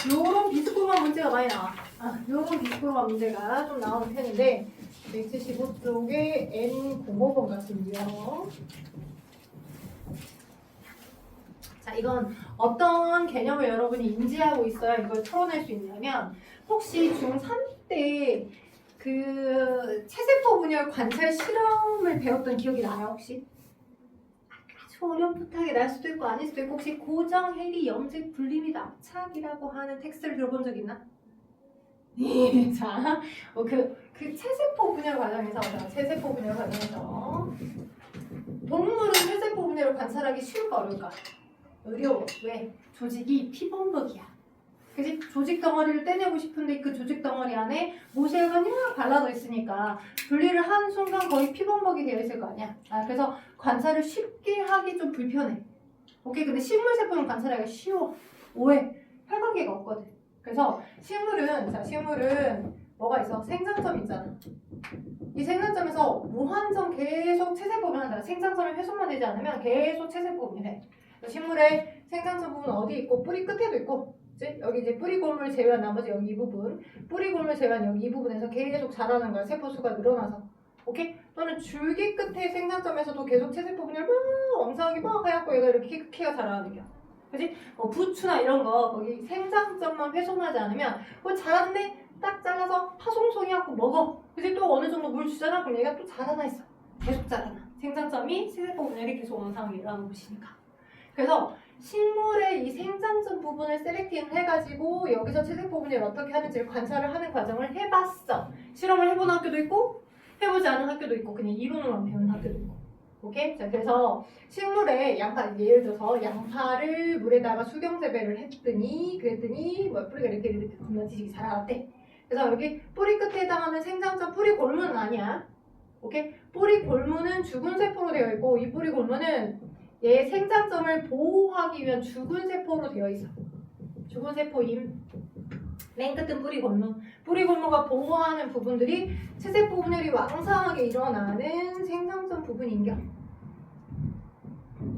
요런 비스코로만 문제가 많이 나와. 요런 비스코로만 문제가 좀 나오는 편인데 175쪽에 N05번 같은데요. 자, 이건 어떤 개념을 여러분이 인지하고 있어야 이걸 풀어낼 수 있냐면 혹시 중3 때 그 체세포 분열 관찰 실험을 배웠던 기억이 나요 혹시? 아주 어렴풋하게 날 수도 있고 아닐 수도 있고 혹시 고정, 해리, 염색, 분리 및 압착이라고 하는 텍스트를 들어본 적 있나? 자, 그 체세포 분열 과정에서 체세포 분열 과정에서 동물은 체세포 분열을 관찰하기 쉬울까 어려울까? 어려워. 왜? 조직이 피범벅이야. 그지? 조직 덩어리를 떼내고 싶은데 그 조직 덩어리 안에 모세가 그냥 발라져 있으니까 분리를 하는 순간 거의 피범벅이 되어 있을 거 아니야. 그래서 관찰을 쉽게 하기 좀 불편해. 오케이? 근데 식물 세포는 관찰하기가 쉬워. 왜? 혈관계가 없거든. 그래서 식물은 뭐가 있어? 생장점 있잖아. 이 생장점에서 무한정 계속 체세포분을 한다. 생장점이 훼손만 되지 않으면 계속 체세포분이 돼. 식물의 생장점 부분은 어디 있고 뿌리 끝에도 있고, 그치? 여기 이제 뿌리 골물 제외한 나머지 여기 이 부분, 뿌리 골물 제외한 여기 이 부분에서 계속 자라는 거야. 세포 수가 늘어나서. 오케이? 또는 줄기 끝에 생장점에서도 계속 체세포 분열 막 엉성하게 막 해갖고 얘가 이렇게 키가 자라는 거야. 그치? 부추나 이런 거 거기 생장점만 훼손하지 않으면 자랐네? 딱 잘라서 파송송이하고 먹어. 그치? 또 어느 정도 물 주잖아? 그럼 얘가 또 자라나 있어. 계속 자라나. 생장점이 체세포 분열이 계속 엉성하게 일어나는 곳이니까. 그래서 식물의 이 생장점 부분을 셀렉팅 해가지고 여기서 체세포 분열 어떻게 하는지를 관찰을 하는 과정을 해봤어. 실험을 해본 학교도 있고 해보지 않은 학교도 있고 그냥 이론으로만 배우는 학교도 있고. 오케이? 자, 그래서 식물의 양파, 예를 들어서 양파를 물에다가 수경재배를 그랬더니 뿌리가 이렇게 건너지기 자라났대. 그래서 여기 뿌리 끝에 해당하는 생장점 뿌리 골무는 아니야. 오케이? 뿌리 골무는 죽은 세포로 되어 있고 이 뿌리 골무는 얘 생장점을 보호하기 위한 죽은 세포로 되어 있어. 죽은 세포임. 맨 끝은 뿌리 골무. 뿌리 골무가 보호하는 부분들이 체세포 분열이 왕성하게 일어나는 생장점 부분인겨.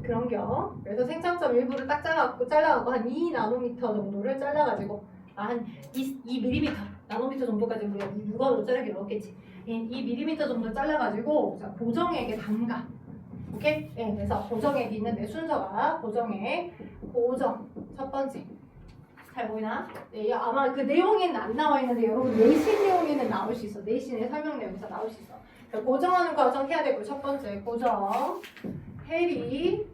그런겨. 그래서 생장점 일부를 딱 잘라갖고 한 2나노미터 정도를 잘라가지고 한 2mm 나노미터 정도까지 우리가 무거운 자르기 넣었겠지. 2mm 정도 잘라가지고 자, 고정액에 담가. 오케이? 네, 그래서 고정액이 있는데 순서가 고정 첫 번째. 잘 보이나? 네, 아마 그 내용에는 안 나와 있는데 여러분 내신 내용에는 나올 수 있어. 내신의 설명 내용에서 나올 수 있어. 그러니까 고정하는 과정 해야 되고 첫 번째 고정, 해리,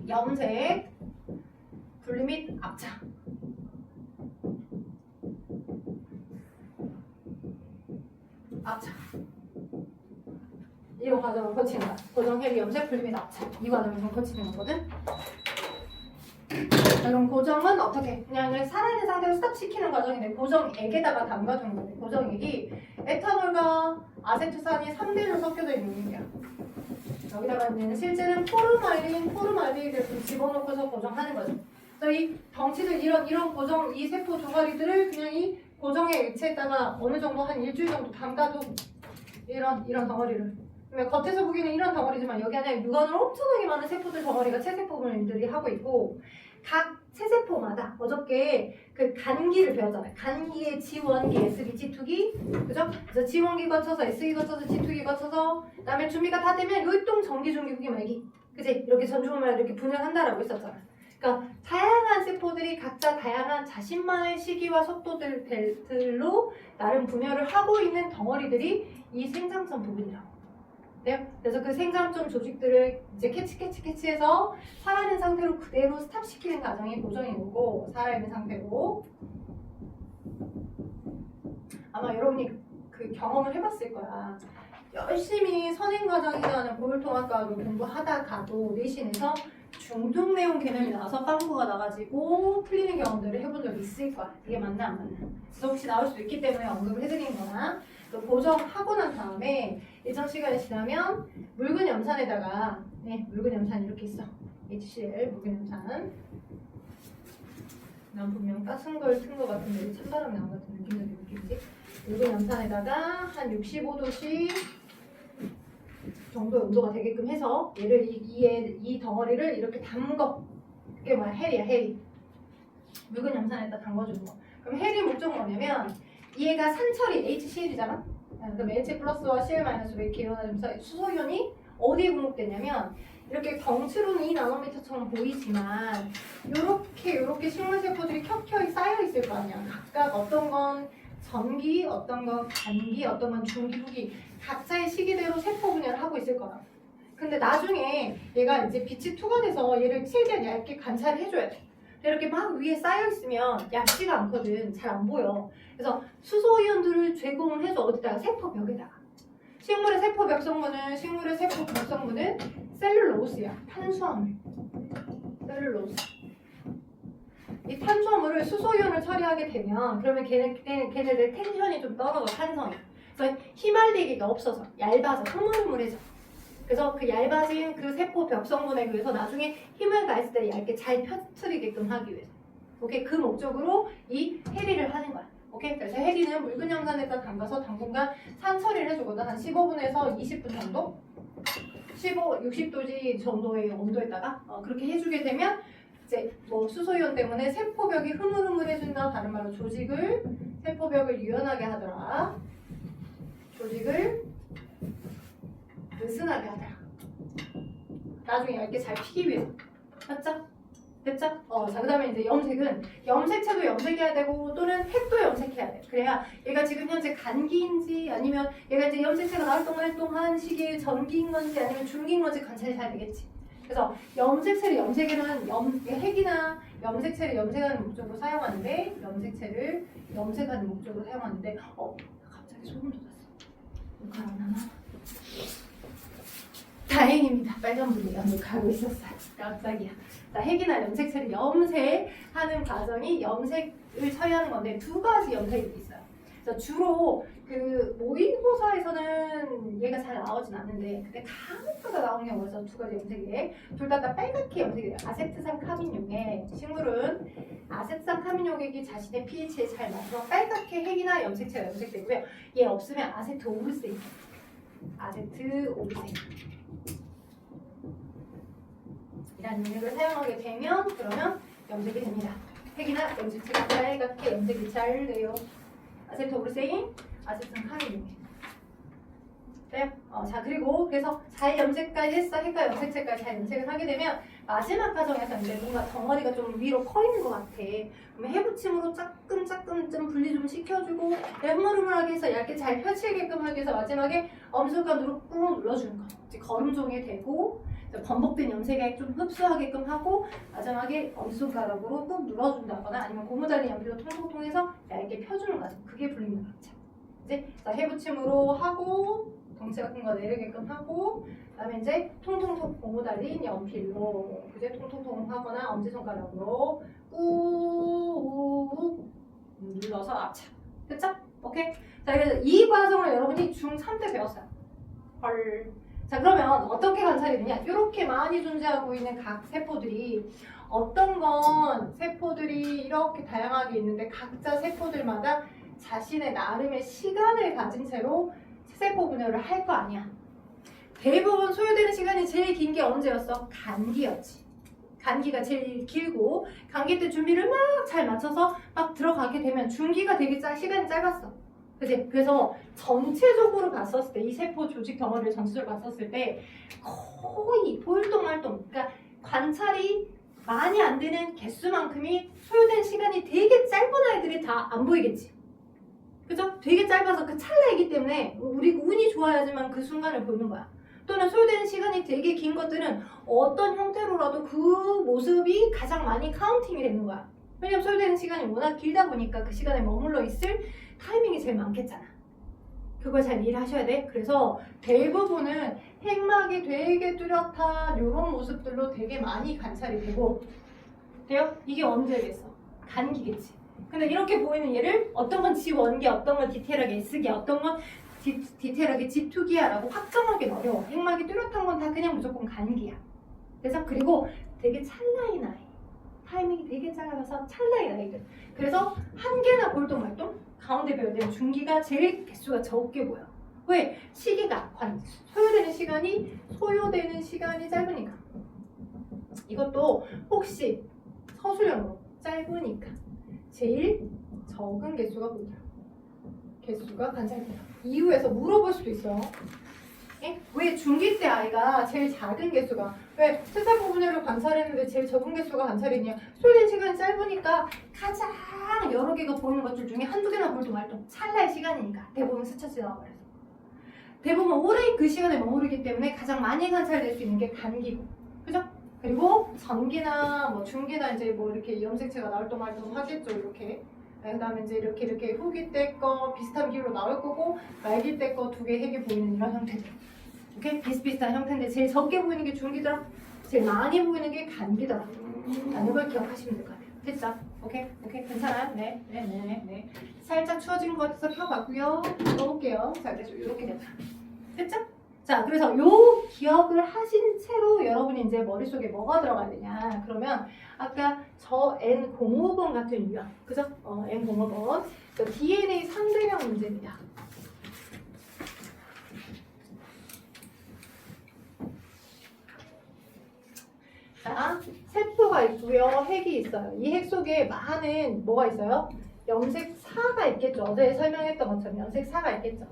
염색, 분리 및 압착. 이 과정을 거치는 거야. 고정, 해리, 염색, 분리 및 압착. 이 과정을 거치는 거거든. 그럼 고정은 어떻게? 그냥 살아있는 상태로 스탑시키는 과정인데 고정액에다가 담가주는 건데 고정액이 에탄올과 아세트산이 3대1로 섞여져 있는 거야. 여기다가 있는 실제는 포르말데히드를 좀 집어넣고서 고정하는 거죠. 그래서 이 덩치들 이런 고정 이 세포 조가리들을 그냥 이 고정의 액체에다가 어느 정도 한 일주일 정도 담가도 이런 덩어리를. 그러면 겉에서 보기에는 이런 덩어리지만 여기 안에 유관으로 엄청나게 많은 세포들 덩어리가 체세포분들이 하고 있고 각 체세포마다 어저께 그 간기를 배웠잖아요. 간기의 G1기, S기, G2기, 그죠? 그래서 G1기 거쳐서 S기 거쳐서 G2기 거쳐서 그다음에 준비가 다 되면 요이동 전기, 중기, 후기, 말기, 그지? 이렇게 전주말 이렇게 분열한다라고 했었잖아. 그러니까 다양한 세포들이 각자 다양한 자신만의 시기와 속도들로 나름 분열을 하고 있는 덩어리들이 이 생장점 부분이라고. 네? 그래서 그 생장점 조직들을 이제 캐치해서 살아있는 상태로 그대로 스탑시키는 과정이 고정이 오고 살아있는 상태로 아마 여러분이 그 경험을 해봤을 거야. 열심히 선행과정이라는 고율통합과로 공부하다가도 내신에서 중등 내용 개념이 나와서 빵꾸가 나가지고 풀리는 경험들을 해본 적이 있을 거야. 이게 맞나 안 맞나. 그래서 혹시 나올 수도 있기 때문에 언급을 해드린 거나 고정하고 난 다음에 일정 시간이 지나면 묽은 염산에다가 묽은 염산 이렇게 있어. HCl 묽은 염산. 난 분명 따순 걸 튼 거 같은데 찬바람 나온 것 같은 느낌도 느끼지? 묽은 염산에다가 한 65도씨 정도의 온도가 되게끔 해서 얘를 이 덩어리를 이렇게 담궈. 그게 뭐야? 헬이야, 헬이. 묽은 염산에다 담궈주는 거. 그럼 해리 목적은 뭐냐면 얘가 산처리 HCl이잖아. 그럼 H 플러스와 Cl 마이너스 왜 이렇게 일어나면서 수소이온이 어디에 공급되냐면 이렇게 덩치로는 2나노미터처럼 보이지만 요렇게 식물세포들이 켜켜이 쌓여있을 거 아니야. 각각 어떤 건 전기, 어떤 건 간기, 어떤 건 중기, 후기 각자의 시기대로 세포 분열을 하고 있을 거야. 근데 나중에 얘가 이제 빛이 투과돼서 얘를 최대한 얇게 관찰을 해줘야 돼. 이렇게 막 위에 쌓여있으면 얇지가 않거든. 잘 안 보여. 그래서 수소이온들을 제공을 해줘. 어디다가? 세포벽에다가. 식물의 세포벽 성분은 셀룰로스야. 탄수화물. 셀룰로스. 이 탄수화물을 수소이온을 처리하게 되면 그러면 걔네들 텐션이 좀 떨어져. 탄성이. 그래서 휘말리기가 없어서 얇아져. 흐물흐물해져. 그래서 그 얇아진 그 세포벽 성분에 의해서 나중에 힘을 가했을 때 얇게 잘 펴트리게끔 하기 위해서. 오케이? 그 목적으로 이 해리를 하는 거야. 오케이? 그래서 해리는 묽은 염산에다 담가서 당분간 산처리를 해주거든. 한 15분에서 20분 정도? 60도지 정도의 온도에다가 그렇게 해주게 되면 이제 뭐 수소이온 때문에 세포벽이 흐물흐물해진다. 다른 말로 세포벽을 유연하게 하더라. 조직을 느슨하게 하더라. 나중에 얇게 잘 피기 위해서. 맞죠? 됐죠? 자, 그 다음에 이제 염색체도 염색해야 되고 또는 팩도 염색해야 돼. 그래야 얘가 지금 현재 간기인지 아니면 얘가 이제 염색체가 활동한 시기에 전기인 건지 아니면 중기인 건지 관찰이 잘 되겠지. 그래서 염색체를 염색에는 핵이나 염색체를 염색하는 목적으로 사용하는데 염색체를 염색하는 목적으로 사용하는데 갑자기 소름 돋았어. 녹화 안 하나? 다행입니다. 빨간불이 녹화하고 있었어요. 깜짝이야. 자, 핵이나 염색체를 염색하는 과정이 염색을 처리하는 건데 두 가지 염색이 있어요. 그래서 주로 그 모의고사에서는 얘가 잘 나오진 않는데 근데 가끔가다 나오는 경우가 있어. 두 가지 염색에 둘 다 빨갛게 염색이 돼요. 아세트산 카민용액 식물은 아세트산 카민용액이 자신의 pH에 잘 맞춰서 빨갛게 핵이나 염색체가 염색되고요. 얘 없으면 아세트 오르세인 이라는 용액을 사용하게 되면 그러면 염색이 됩니다. 핵이나 염색체가 빨갛게 염색이 잘 돼요. 아세토브르세인, 아세트산 카민용액. 네? 자, 그리고 그래서 잘 염색까지 했어. 핵과 염색체까지 잘 염색을 하게 되면 마지막 과정에서 이제 뭔가 덩어리가 좀 위로 커 있는 것 같아. 그러면 해부침으로 짜끔 좀 분리 좀 시켜주고 흐물흐물하게 해서 얇게 잘 펼치게끔 하기 위해서 마지막에 엄지손가락으로 꾹 눌러주는 거. 이제 거름종이 되고 번복된 염색액 좀 흡수하게끔 하고 마지막에 엄지손가락으로 꾹 눌러준다거나 아니면 고무 달린 연필로 통통통 해서 얇게 펴주는 과정. 그게 불리는 과정. 이제 해부침으로 하고 덩치 같은 거 내리게끔 하고 그다음에 이제 통통통 고무 달린 연필로 그제 통통통 하거나 엄지손가락으로 꾹 눌러서 압착. 됐죠? 오케이? 자, 그래서 이 과정을 여러분이 중3 때 배웠어요. 헐. 자, 그러면 어떻게 관찰이 되냐? 이렇게 많이 존재하고 있는 각 세포들이 어떤 건 세포들이 이렇게 다양하게 있는데 각자 세포들마다 자신의 나름의 시간을 가진 채로 세포 분열을 할 거 아니야. 대부분 소요되는 시간이 제일 긴 게 언제였어? 간기였지. 간기가 제일 길고 간기 때 준비를 막 잘 맞춰서 막 들어가게 되면 중기가 되게 시간이 짧았어. 그치? 그래서 전체적으로 봤었을 때 이 세포 조직 덩어리를 전체적으로 봤었을 때 거의 보일동말동 그러니까 관찰이 많이 안 되는 개수만큼이 소요된 시간이 되게 짧은 아이들이 다 안 보이겠지. 그죠? 되게 짧아서 그 찰나이기 때문에 우리 운이 좋아야지만 그 순간을 보는 거야. 또는 소요되는 시간이 되게 긴 것들은 어떤 형태로라도 그 모습이 가장 많이 카운팅이 되는 거야. 왜냐면 소요되는 시간이 워낙 길다 보니까 그 시간에 머물러 있을 타이밍이 제일 많겠잖아. 그걸 잘 이해하셔야 돼. 그래서 대부분은 핵막이 되게 뚜렷한 이런 모습들로 되게 많이 관찰이 되고 돼요? 이게 언제겠어? 간기겠지. 근데 이렇게 보이는 얘를 어떤 건 G1기, 어떤 건 디테일하게 S기, 어떤 건 디테일하게 G2기야라고 확정하기는 어려워. 핵막이 뚜렷한 건 다 그냥 무조건 간기야. 그래서 그리고 되게 찰나인 아이. 타이밍이 되게 짧아서 찰나인 아이들. 그래서 한 개나 볼동말동 가운데 배열된 중기가 제일 개수가 적게 보여. 왜? 시기가 소요되는 시간이 짧으니까. 이것도 혹시 서술형으로 짧으니까 제일 적은 개수가 뭐냐? 개수가 관찰돼요. 이유에서 물어볼 수도 있어요. 예? 왜 중기 때 아이가 제일 작은 개수가 왜 세세포 분열을 관찰했는데 제일 적은 개수가 관찰했냐? 소요된 시간이 짧으니까 가장 여러 개가 보이는 것들 중에 한두 개나 볼동 활동 찰나의 시간이니까 대부분 스쳐 지나가버려서 대부분 오래 그 시간에 머무르기 때문에 가장 많이 관찰될 수 있는 게 감기고 그죠? 그리고 전기나 뭐 중기나 이제 뭐 이렇게 염색체가 나올 동안 하겠죠 이렇게. 그 다음에 이제 이렇게 후기 때 거 비슷한 기호로 나올 거고 말기 때 거 두 개, 세 개 보이는 이런 형태들. 오케이? 비슷비슷한 형태인데 제일 적게 보이는 게 중기더라. 제일 많이 보이는 게 감기더라. 라는 걸 기억하시면 될 것 같아요. 됐죠? 오케이? 오케이? 괜찮아요? 네. 살짝 추워진 것 같아서 펴봤고요. 넣어볼게요. 자, 그래서 이렇게 됐다. 됐죠? 자, 그래서 요 기억을 하신 채로 여러분이 이제 머릿속에 뭐가 들어가야 되냐. 그러면 아까 저 N05번 같은 유형. 그죠? N05번. DNA 상대량 문제입니다. 자, 세포가 있고요. 핵이 있어요. 이 핵 속에 많은 뭐가 있어요? 염색사가 있겠죠. 어제 설명했던 것처럼 염색사가 있겠죠.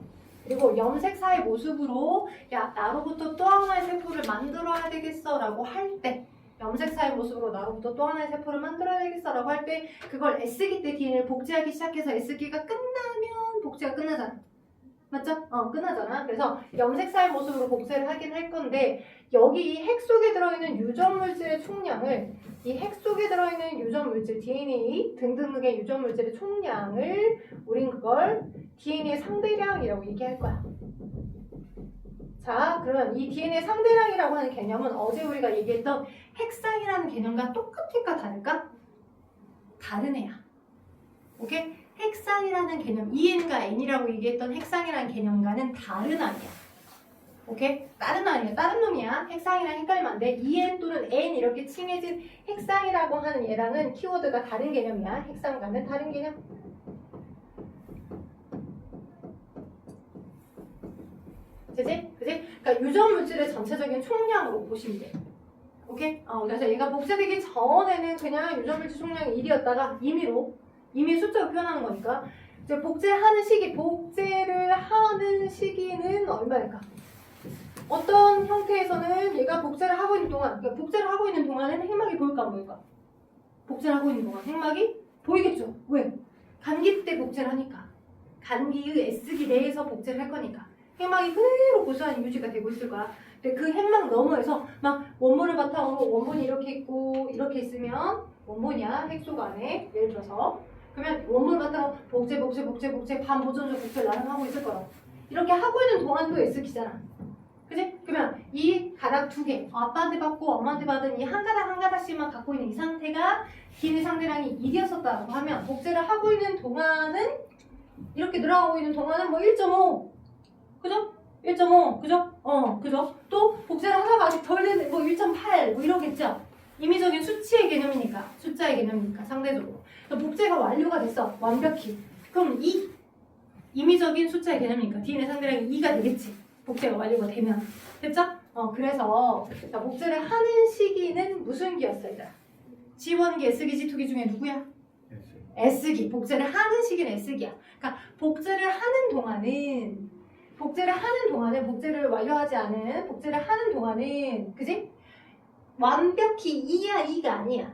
그리고 염색사의 모습으로 야 나로부터 또 하나의 세포를 만들어야 되겠어 라고 할 때 염색사의 모습으로 나로부터 또 하나의 세포를 만들어야 되겠어 라고 할 때 그걸 S기 때 DNA를 복제하기 시작해서 S기가 끝나면 복제가 끝나잖아. 맞죠? 끝나잖아. 그래서 염색사의 모습으로 복제를 하긴 할 건데 여기 이 핵 속에 들어있는 유전물질의 총량을 이 핵 속에 들어있는 유전물질 DNA 등등등의 유전물질의 총량을 우린 그걸 DNA 상대량이라고 얘기할 거야. 자, 그러면 이 DNA 상대량이라고 하는 개념은 어제 우리가 얘기했던 핵상이라는 개념과 똑같을까 다를까? 다른 애야. 오케이? 핵상이라는 개념, EN과 N이라고 얘기했던 핵상이라는 개념과는 다른 아니야. 오케이? 다른 아니야. 다른 놈이야. 핵상이랑 헷갈리면 안 돼. EN 또는 N 이렇게 칭해진 핵상이라고 하는 얘랑은 키워드가 다른 개념이야. 핵상과는 다른 개념. 그지? 그러니까 유전 물질의 전체적인 총량으로 보시면 돼. 오케이? 그래서 얘가 복제되기 전에는 그냥 유전 물질 총량이 1이었다가 이미 숫자로 표현하는 거니까 이제 복제를 하는 시기는 얼마일까? 어떤 형태에서는 얘가 복제를 하고 있는 동안, 그러니까 복제를 하고 있는 동안에는 핵막이 보일까 안 보일까? 복제를 하고 있는 동안 핵막이 보이겠죠? 왜? 감기 때 복제를 하니까. 감기의 S기 내에서 복제를 할 거니까. 핵막이 그대로 고스란히 유지가 되고 있을 거야. 근데 그 핵막 너머에서 막 원본을 바탕으로 원본이 이렇게 있고 이렇게 있으면 원본이야. 핵 속 안에. 예를 들어서. 그러면 원본을 바탕으로 복제 반보존적 복제를 나름 하고 있을 거야. 이렇게 하고 있는 동안도 S기잖아. 그지? 그러면 이 가닥 두 개, 아빠한테 받고 엄마한테 받은 이 한 가닥씩만 갖고 있는 이 상태가 DNA 상대량이 1이었었다고 하면 복제를 하고 있는 동안은 이렇게 늘어가고 있는 동안은 뭐 1.5 그죠? 1.5 그죠? 그죠? 또 복제를 하다가 아직 덜 되는 뭐 1.8 뭐 이러겠죠? 임의적인 수치의 개념이니까 숫자의 개념이니까 상대적으로 복제가 완료가 됐어 완벽히 그럼 2 임의적인 숫자의 개념이니까 DNA 상대량이 2가 되겠지 복제가 완료가 되면 됐죠? 그래서 자, 복제를 하는 시기는 무슨 기였어 얘들아? G1기, S기, G2기 중에 누구야? S기 복제를 하는 시기는 S기야 그러니까 복제를 하는 동안은 복제를 완료하지 않은 복제를 하는 동안은 그지? 완벽히 2야 2가 아니야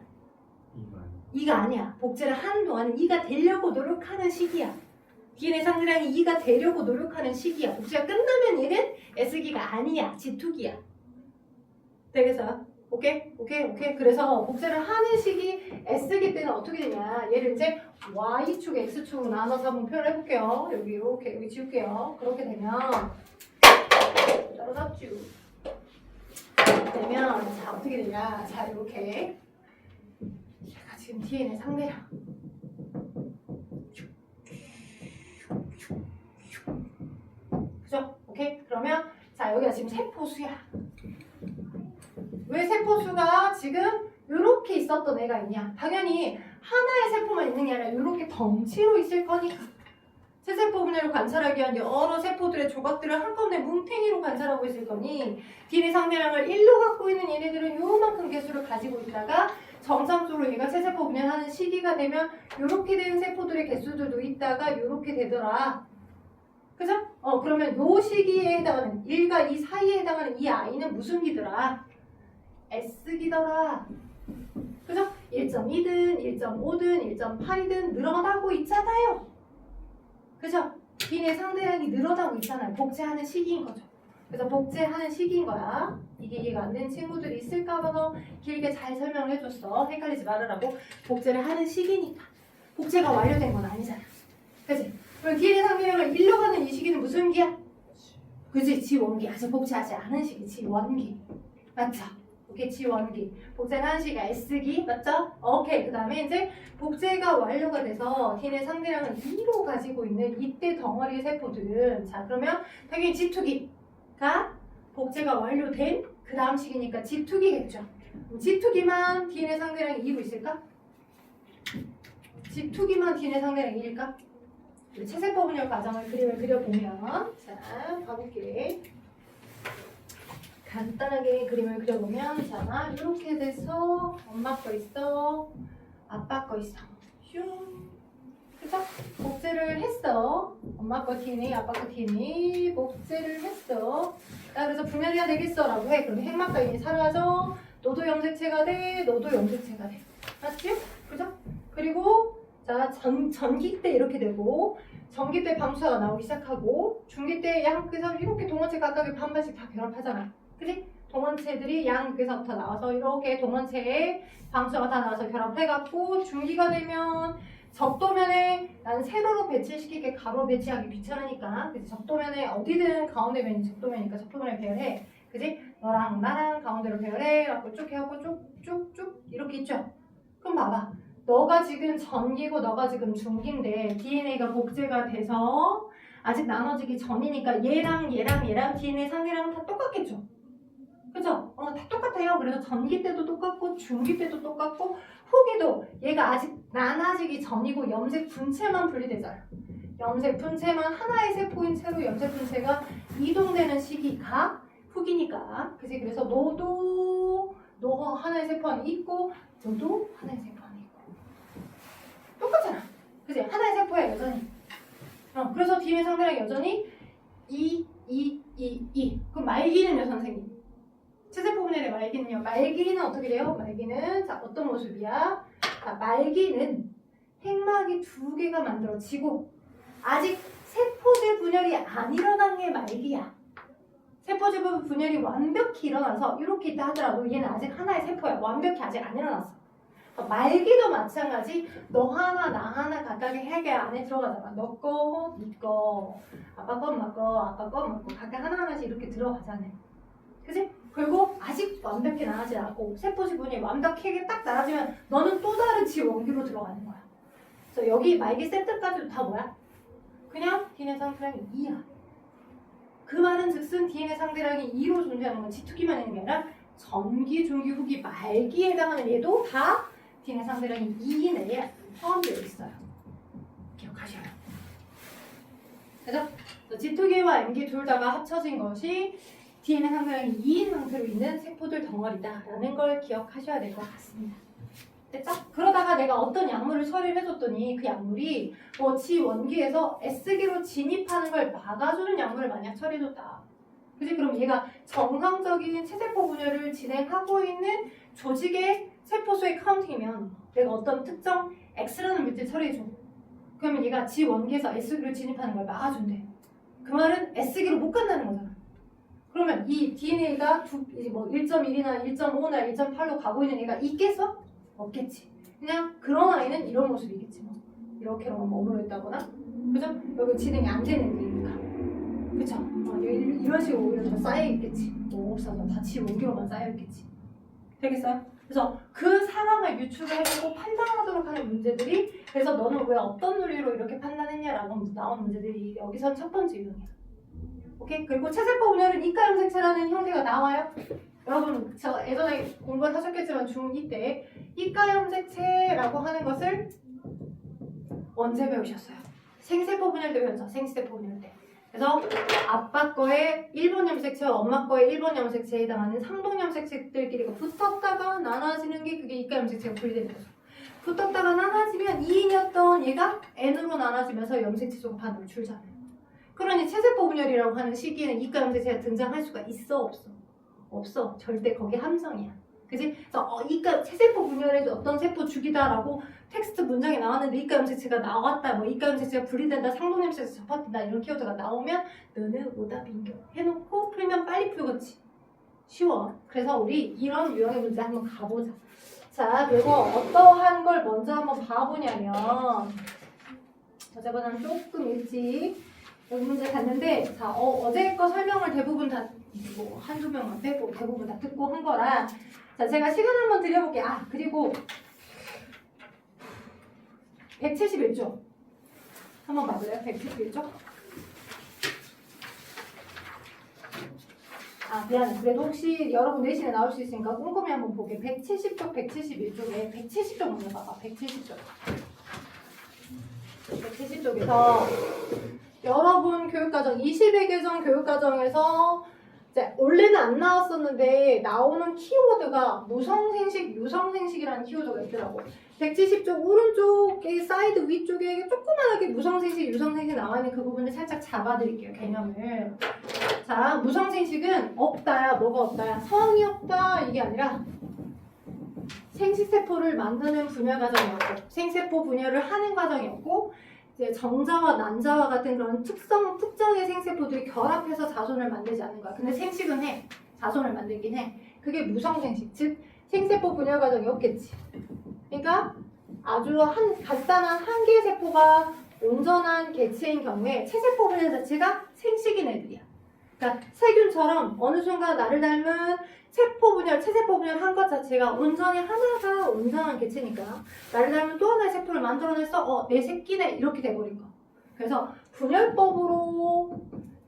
2가 아니야 복제를 하는 동안은 2가 되려고 노력하는 시기야 DNA 상대량이 2가 되려고 노력하는 시기야 복제가 끝나면 얘는 S기가 아니야 G2기야 되겠어요? 오케이? 그래서 복제를 하는 시기 S기 때는 어떻게 되냐 얘를 이제 Y축, X축으로 나눠서 한번 표현해볼게요 여기 이렇게 여기 지울게요 그렇게 되면 떨어졌죠 되면 자 어떻게 되냐 자 이렇게 얘가 지금 DNA 상대량 그죠? 오케이? 그러면 자 여기가 지금 세포수야 왜 세포수가 지금 이렇게 있었던 애가 있냐 당연히 하나의 세포만 있는 게 아니라 이렇게 덩치로 있을 거니까 세세포 분열을 관찰하기 위한 여러 세포들의 조각들을 한꺼번에 뭉탱이로 관찰하고 있을 거니 DNA 상대량을 1로 갖고 있는 얘네들은 요만큼 개수를 가지고 있다가 정상적으로 얘가 체세포 분열하는 시기가 되면 이렇게 된 세포들의 개수들도 있다가 이렇게 되더라. 그죠? 그러면 요 시기에 해당하는 1과 2 사이에 해당하는 이 아이는 무슨 기더라? S기더라. 그죠? 1.2든 1.5든 1.8이든 늘어나고 있잖아요. 그죠? DNA 상대량이 늘어나고 있잖아요. 복제하는 시기인 거죠. 그래서 복제하는 시기인 거야. 이게 이해가 안 되는 친구들이 있을까 봐서 길게 잘 설명을 해줬어. 헷갈리지 말으라고. 복제를 하는 시기니까. 복제가 완료된 건 아니잖아. 그치? 그럼 DNA 상대량을 일러가는 이 시기는 무슨 기야? 그치? 지원기. 아직 복제하지 않은 시기. 지원기. 맞죠? 오케이, 지원기. 복제를 하는 시기가 S기. 맞죠? 오케이. 그 다음에 이제 복제가 완료가 돼서 DNA 상대량을 2로 가지고 있는 이때 덩어리의 세포들은 자, 그러면 당연히 G2기가 복제가 완료된 그 다음 시기니까 G2기겠죠. G2기만 DNA 상대량이 2로 있을까? G2기만 DNA 상대량이 1일까? 우리 체세포 분열 과정을 그림을 그려보면 자, 봐볼게. 간단하게 그림을 그려보면 자, 이렇게 돼서 엄마 거 있어, 아빠 거 있어. 슝. 그죠? 복제를 했어. 엄마 거 DNA, 아빠 거 DNA 복제를 했어. 자, 그래서 분열이야 되겠어 라고 해. 그럼 핵막과 인이 사라져. 너도 염색체가 돼. 너도 염색체가 돼. 맞지? 그죠? 그리고 자, 전기 때 이렇게 되고 전기 때 방수가 나오기 시작하고 중기 때 양극에서 이렇게 동원체 각각의 반반씩 다 결합하잖아. 그지? 동원체들이 양극에서부터 나와서 이렇게 동원체에 방수가 다 나와서 결합해갖고 중기가 되면 적도면에 나는 세로로 배치시키게 가로 배치하기 귀찮으니까 그치? 적도면에 어디든 가운데 면이 적도면이니까 적도면에 배열해. 그지? 너랑 나랑 가운데로 배열해. 갖고 쭉 해갖고 쭉쭉쭉 이렇게 있죠? 그럼 봐봐. 너가 지금 전기고 너가 지금 중기인데 DNA가 복제가 돼서 아직 나눠지기 전이니까 얘랑 DNA 상대랑은 다 똑같겠죠? 그죠? 다 똑같아요. 그래서 전기 때도 똑같고 중기 때도 똑같고 후기도 얘가 아직 나눠지기 전이고 염색 분체만 분리되잖아. 염색 분체만 하나의 세포인 채로 염색 분체가 이동되는 시기가 후기니까. 그치? 그래서 너도 너 하나의 세포 안에 있고 너도 하나의 세포 안에 있고 똑같잖아. 그치? 하나의 세포야 여전히. 그래서 DNA 상대랑 여전히 2. 그럼 말기는요 선생님? 체세포 분열의 말기는요? 말기는 어떻게 돼요? 말기는 자 어떤 모습이야? 자, 말기는 핵막이 2개가 만들어지고 아직 세포질 분열이 안 일어난 게 말기야. 세포질 분열이 완벽히 일어나서 이렇게 있다 하더라도 얘는 아직 하나의 세포야. 완벽히 아직 안 일어났어. 말기도 마찬가지. 너 하나 나 하나 각각의 핵의 안에 들어가잖아. 너 거, 니 거, 아빠 거, 엄마 거, 아빠 거, 엄마 거 각각 하나하나씩 이렇게 들어가잖아. 그치? 그리고 아직 완벽히 나가지 않고 세포 지분이 완벽하게 딱 나눠지면 너는 또 다른 지원기로 들어가는 거야. 그래서 여기 말기 세트까지도 다 뭐야? 그냥 DNA 상대량이 2야. 그 말은 즉슨 DNA 상대량이 2로 존재하는 건 G2기만 있는 게 아니라 전기, 중기, 후기, 말기에 해당하는 얘도 다 DNA 상대량이 2인 애에 포함되어 있어요. 기억하셔요. 그래서 G2기와 M기 둘 다가 합쳐진 것이 DNA 상대량이 2인 상태로 있는 세포들 덩어리다라는 걸 기억하셔야 될 것 같습니다. 됐죠? 그러다가 내가 어떤 약물을 처리를 해줬더니 그 약물이 G원기에서 S기로 진입하는 걸 막아주는 약물을 만약 처리해줬다. 그치? 그럼 얘가 정상적인 체세포 분열을 진행하고 있는 조직의 세포수의 카운팅이면 내가 어떤 특정 X라는 물질 처리해줘. 그러면 얘가 G원기에서 S기로 진입하는 걸 막아준대. 그 말은 S기로 못 간다는 거잖아. 그러면 이 DNA가 1.1이나 1.5나 1.8로 가고 있는 애가 있겠어? 없겠지. 그냥 그런 아이는 이런 모습이겠지 뭐. 이렇게로만 머물러 있다거나, 그죠? 여기 진행이 안 되는 애니까, 그죠? 이런 식으로 오히려 더 쌓여 있겠지. 뭐 없어서 다 G원기로만 쌓여 있겠지. 되겠어요? 그래서 그 상황을 유추를 해보고 판단하도록 하는 문제들이, 그래서 너는 왜 어떤 논리로 이렇게 판단했냐라고 나온 문제들이 여기선 첫 번째 유형이야. 오케이? 그리고 체세포 분열은 이가 염색체라는 형태가 나와요. 여러분 저 예전에 공부를 하셨겠지만 중2 때 이가 염색체라고 하는 것을 언제 배우셨어요? 생세포 분열 때 배웠죠. 생세포 분열 때. 그래서 아빠 거에 1번 염색체와 엄마 거에 1번 염색체에 해당하는 상동 염색체들끼리가 붙었다가 나눠지는 게 그게 이가 염색체가 분리되는 거죠. 붙었다가 나눠지면 2인이었던 얘가 N으로 나눠지면서 염색체소가 다 노출잖아요. 그러니 체세포 분열이라고 하는 시기에는 이가 염색체가 등장할 수가 있어 없어? 없어. 절대 거기 함정이야. 그지? 그래서 이가 체세포 분열의 어떤 세포 주기다라고 텍스트 문장에 나왔는데 이가 염색체가 나왔다, 뭐 이가 염색체가 분리된다, 상동 염색체 접합된다 이런 키워드가 나오면 너는 오답인겨 해놓고 풀면 빨리 풀겠지. 쉬워. 그래서 우리 이런 유형의 문제 한번 가보자. 자, 그리고 어떠한 걸 먼저 한번 봐보냐면 어제보다는 조금 일찍 여기 문제 갔는데 자, 어제 거 설명을 대부분 다 뭐 한두 명만 빼고 대부분 다 듣고 한 거라 자, 제가 시간 한번 드려볼게요. 아, 그리고 171쪽 한번 봐볼래요? 171쪽 아, 미안해. 그래도 혹시 여러분 내신에 나올 수 있으니까 꼼꼼히 한번 보게. 170쪽, 171쪽에 170쪽 먼저 봐봐. 170쪽. 170쪽에서 여러분 교육과정 20회 개정 교육과정에서 이제 원래는 안 나왔었는데 나오는 키워드가 무성생식, 유성생식이라는 키워드가 있더라고. 170쪽 오른쪽에 사이드 위쪽에 조그만하게 무성생식, 유성생식 나와 있는 그 부분을 살짝 잡아드릴게요. 개념을. 자, 무성생식은 없다야. 뭐가 없다야? 성이 없다 이게 아니라 생식세포를 만드는 분열 과정이었고 생세포 분열을 하는 과정이었고 이제 정자와 난자와 같은 그런 특정의 생세포들이 결합해서 자손을 만들지 않는 거야. 근데 생식은 해. 자손을 만들긴 해. 그게 무성생식, 즉 생세포 분열 과정이 없겠지. 그러니까 아주 간단한 한 개의 세포가 온전한 개체인 경우에 체세포 분열 자체가 생식인 애들이야. 그러니까 세균처럼 어느 순간 나를 닮은 세포 분열, 체세포 분열 한 것 자체가 온전히 하나가 온전한 개체니까 나를 닮은 또 하나의 세포를 만들어내서 내 새끼네 이렇게 돼버린 거. 그래서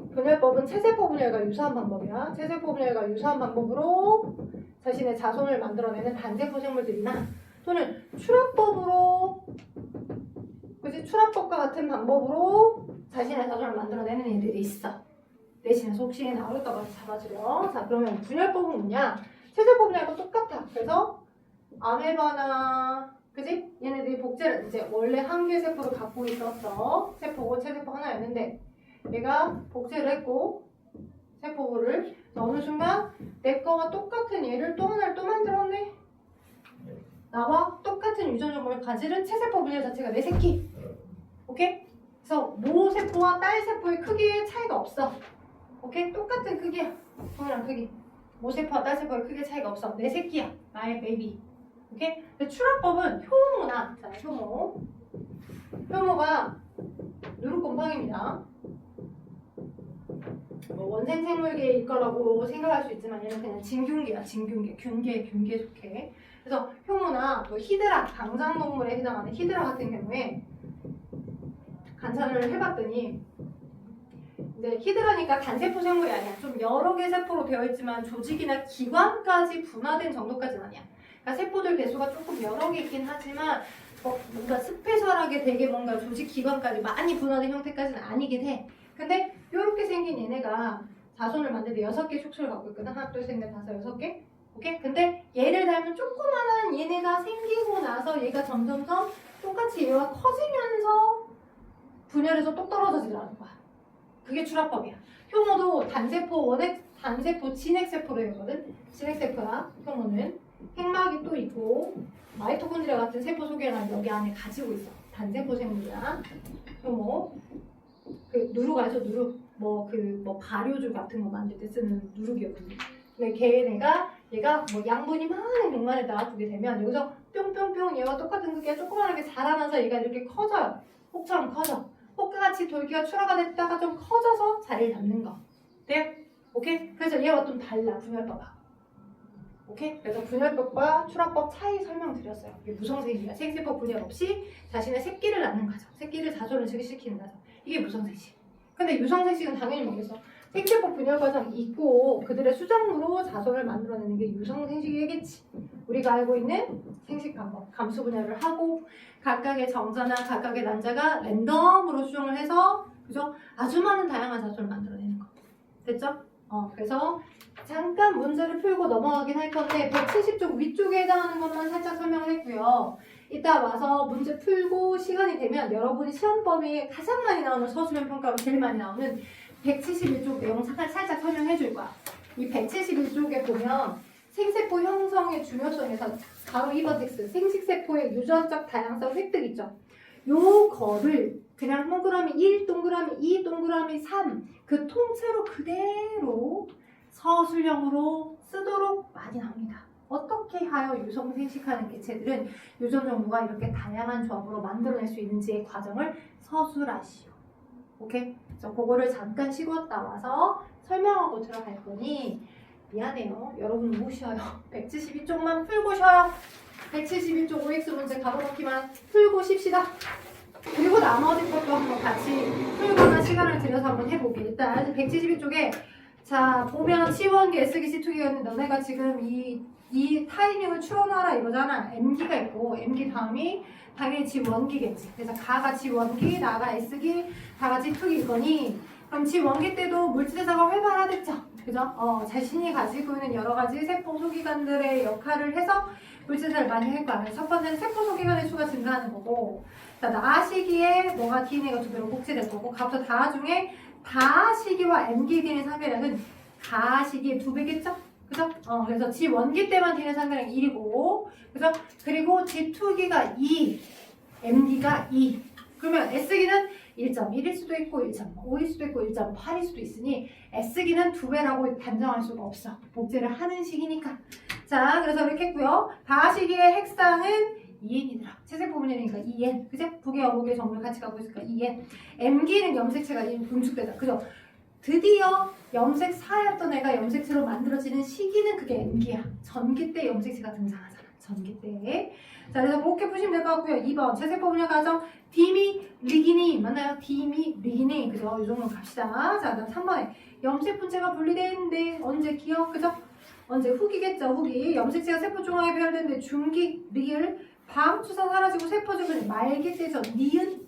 분열법은 체세포 분열과 유사한 방법이야. 체세포 분열과 유사한 방법으로 자신의 자손을 만들어내는 단세포 생물들이나 또는 출합법으로 그치? 출합법과 같은 방법으로 자신의 자손을 만들어내는 애들이 있어. 내신에서 혹시 나올까봐 잡아주려. 자, 그러면 분열법은 뭐냐? 체세포 분열과 똑같아. 그래서 아메바나 그지? 얘네들이 복제를 이제 원래 한 개의 세포를 갖고 있었어. 세포고 체세포 하나였는데 얘가 복제를 했고 세포를 어느 순간 내 거와 똑같은 얘를 또 하나를 또 만들었네. 나와 똑같은 유전 정보를 가지는 체세포 분열 자체가 내 새끼. 오케이? 그래서 모 세포와 딸 세포의 크기의 차이가 없어. 오케이? 똑같은 크기야. 동일한 크기. 모세포와 딸세포의 크기의 차이가 없어. 내 새끼야. 나의 베이비. 오케이? 근데 출합법은 효모나, 자, 효모. 효모가 누룩곰팡입니다. 뭐 원생 생물계일 거라고 생각할 수 있지만 얘는 그냥 진균계야. 진균계. 균계 속해. 그래서 효모나 또 히드라, 강장동물에 해당하는 히드라 같은 경우에 관찰을 해봤더니 이제 히드라니까 단세포 생물이 아니야. 좀 여러 개 세포로 되어 있지만 조직이나 기관까지 분화된 정도까지는 아니야. 그러니까 세포들 개수가 조금 여러 개 있긴 하지만 뭔가 스페셜하게 되게 뭔가 조직 기관까지 많이 분화된 형태까지는 아니긴 해. 근데 이렇게 생긴 얘네가 자손을 만들 때 6개 촉수를 갖고 있거든. 하나, 둘, 셋, 넷, 다섯, 6개. 오케이? 근데 얘를 닮은 조그만한 얘네가 생기고 나서 얘가 점점점 똑같이 얘가 커지면서 분열해서 똑 떨어져지더라는 거야. 그게 출합법이야. 효모도 단세포, 단세포 진핵세포로 되거든. 진핵세포야. 효모는 핵막이 또 있고 마이토콘드리아 같은 세포 소개를 여기 안에 가지고 있어. 단세포 생물이야. 효모. 그 누룩 알죠? 누룩. 발효주 같은 거 만들 때 쓰는 누룩이거든요. 근데 얘가 뭐 양분이 많은 공간에다가 두게 되면 여기서 뿅뿅뿅 얘와 똑같은 크기가 조그만하게 자라면서 얘가 이렇게 커져요. 혹처럼 커져. 혹과 같이 돌기가 출하가 됐다가 좀 커져서 자리를 잡는 거. 네? 오케이? 그래서 얘와 좀 달라, 분열법하고. 오케이? 그래서 분열법과 출합법 차이 설명드렸어요. 이게 무성생식이야. 생세포 분열 없이 자신의 새끼를 낳는 과정. 새끼를 자손을 증식시키는 과정. 이게 무성생식. 근데 유성생식은 당연히 뭐겠어? 생세포 분열 과정이 있고 그들의 수정으로 자손을 만들어내는 게 유성생식이겠지. 우리가 알고 있는 생식 방법. 감수 분열을 하고 각각의 정자나 각각의 난자가 랜덤으로 수정을 해서 그죠? 아주 많은 다양한 사소를 만들어내는 거. 됐죠? 그래서 잠깐 문제를 풀고 넘어가긴 할 건데 170쪽 위쪽에 해당하는 것만 살짝 설명을 했고요. 이따 와서 문제 풀고 시간이 되면 여러분이 시험 범위에 가장 많이 나오는 서술형 평가로 제일 많이 나오는 171쪽 내용 살짝 설명해 줄 거야. 이 171쪽에 보면 생세포 형성의 중요성에서 바로 2번 텍스트 생식세포의 유전적 다양성 획득 있죠. 요거를 그냥 동그라미 1, 동그라미 2, 동그라미 3 그 통째로 그대로 서술형으로 쓰도록 많이 나옵니다. 어떻게 하여 유성 생식하는 개체들은 유전 정보가 이렇게 다양한 조합으로 만들어낼 수 있는지의 과정을 서술하시오. 오케이? 그래서 그거를 잠깐 쉬었다 와서 설명하고 들어갈 거니 미안해요. 여러분 못 쉬어요. 172쪽만 풀고 쉬어요. 171쪽 OX 문제 가로놓기만 풀고 쉽시다. 그리고 나머지 것도 한번 같이 풀거나 시간을 들여서 한번 해보게. 일단 172쪽에 자 보면 C1기, S기, C2기가 있는데 너네가 지금 이 타이밍을 추론하라 이거잖아. M기가 있고 M기 다음이 당연히 G1기겠지. 그래서 가가 G1기, 나가 S기, 다가 G2기일 거니 그럼 G1기 때도 물질대사가 활발하겠죠. 그죠? 자신이 가지고 있는 여러 가지 세포 소기관들의 역할을 해서 물질대사를 많이 할 거야. 첫 번째는 세포 소기관의 수가 증가하는 거고 자, 나 시기에 뭐가 DNA가 두 배로 복제될 거고 갑부터 다 중에 다 시기와 M기 DNA 상대량은 가 시기의 두 배겠죠? 그죠? 그래서 G1기 때만 DNA 상대량이 1이고 그죠? 그리고 G2기가 2, M기가 2 그러면 S기는 1.1일 수도 있고 1.5일 수도 있고 1.8일 수도 있으니 S기는 두 배라고 단정할 수가 없어. 복제를 하는 시기니까. 자, 그래서 이렇게 했고요. 다 시기의 핵상은 2N이더라. 체세포 분열이니까 2N. 그죠? 북의 어복의 정보를 같이 갖고 있으니까 2N. M기는 염색체가 응축되다. 그죠? 드디어 염색사였던 애가 염색체로 만들어지는 시기는 그게 M기야. 전기 때 염색체가 등장하잖아. 전기 때. 자, 그래서 그렇게 푸시면 될 것 같고요. 2번 체세포 분열 과정 디미 리기니 맞나요? 디미 리기니 그죠? 이 정도 갑시다. 자, 그다음 3번에 염색 분체가 분리되는데 언제 기억 그죠? 언제 후기겠죠? 후기 염색체가 세포 중앙에 배열되는데 중기 리을 방추사 사라지고 세포 죽은 말기 때죠. 니은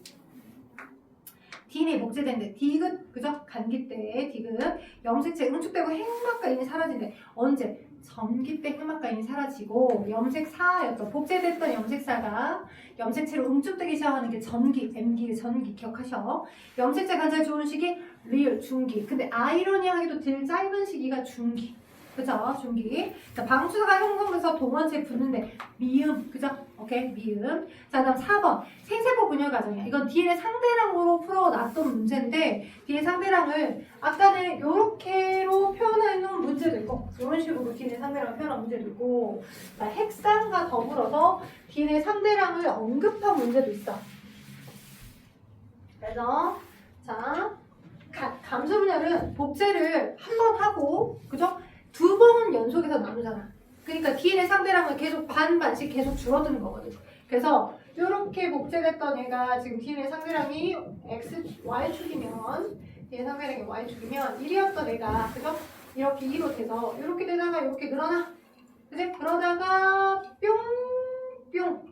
DNA 복제된대. 디귿 그죠? 간기 때 디귿 염색체 응축되고 핵막과 인이 사라진대. 언제? 전기 때 핵막과 인이 사라지고 염색사였던 복제됐던 염색사가 염색체로 응축되기 시작하는 게 전기, M기, 전기 기억하셔. 염색체 관찰 좋은 시기 리을 중기. 근데 아이러니하게도 덜 짧은 시기가 중기. 그죠? 중기. 자, 방추사가 형성돼서 동원체에 붙는데 미음. 그죠? 오케이. 미음. 자, 다음 4번. 생세포 분열 과정이야. 이건 DNA 상대량으로 풀어놨던 문제인데 DNA 상대량을 아까는 요렇게로 표현해놓은 문제도 있고 이런 식으로 DNA 상대량을 표현한 문제도 있고 자, 핵상과 더불어서 DNA 상대량을 언급한 문제도 있어. 그래서 자, 감소 분열은 복제를 한 번 하고 그죠? 두 번은 연속해서 나누잖아. 그러니까 DNA 상대량은 계속 반씩 계속 줄어드는 거거든. 그래서 이렇게 복제됐던 얘가 지금 DNA 상대량이 Y축이면 DNA 상대량이 Y축이면 1이었던 애가 그죠? 이렇게 2로 돼서 이렇게 되다가 이렇게 늘어나. 그지? 그러다가 뿅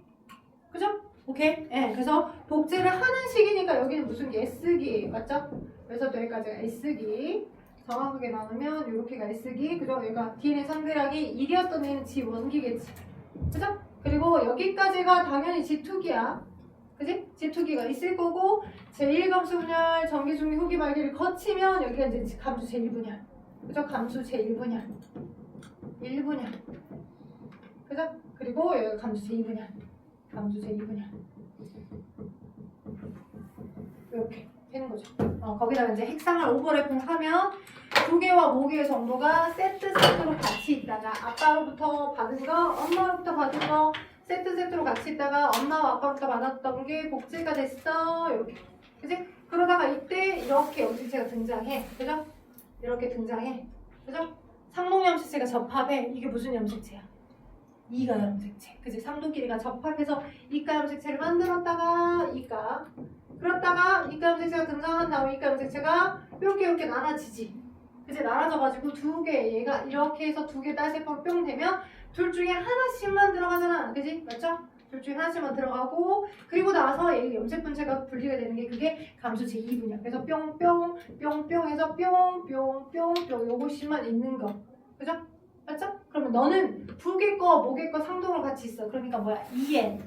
그죠? 오케이? 네, 그래서 복제를 하는 시기니까 여기는 무슨 게 S기 맞죠? 그래서 여기까지가 S기 정확하게 나누면 이렇게가 S기 그죠? 얘가 DNA 상대량이 1이었던 애는 G1기겠지 그죠? 그리고 여기까지가 당연히 G2기야 그지? G2기가 있을 거고 제1감수 분열 전기 중기 후기 말기를 거치면 여기가 이제 감수 제1분열 그죠? 감수 제1분열 1분열 그죠? 그리고 여기가 감수 제2분열 감수 제2분열 이렇게 되는 거죠. 거기다가 이제 핵상을 오버래핑 하면 두 개와 5개의 정보가 세트로 같이 있다가 아빠로부터 받은 거, 엄마로부터 받은 거 세트로 같이 있다가 엄마와 아빠로부터 받았던 게 복제가 됐어. 이렇게. 그지? 그러다가 이때 이렇게 염색체가 등장해. 그죠? 이렇게 등장해. 그죠? 상동 염색체가 접합해. 이게 무슨 염색체야? 이가 염색체. 그지? 상동끼리가 접합해서 이가 염색체를 만들었다가 이가 그렇다가 이가 염색체가 등장한 다음에 이가 염색체가 이렇게 나눠지지. 그치? 나눠져가지고 두 개, 얘가 이렇게 해서 두 개 딸세포로 뿅 되면 둘 중에 하나씩만 들어가잖아. 그지? 맞죠? 둘 중에 하나씩만 들어가고 그리고 나서 얘 염색 분체가 분리가 되는 게 그게 감수 제2분야. 그래서 뿅뿅 뿅뿅해서 뿅뿅뿅뿅 요것이만 있는 거. 그죠? 맞죠? 그러면 너는 부계 거, 목의 거 상동으로 같이 있어. 그러니까 뭐야? 2n.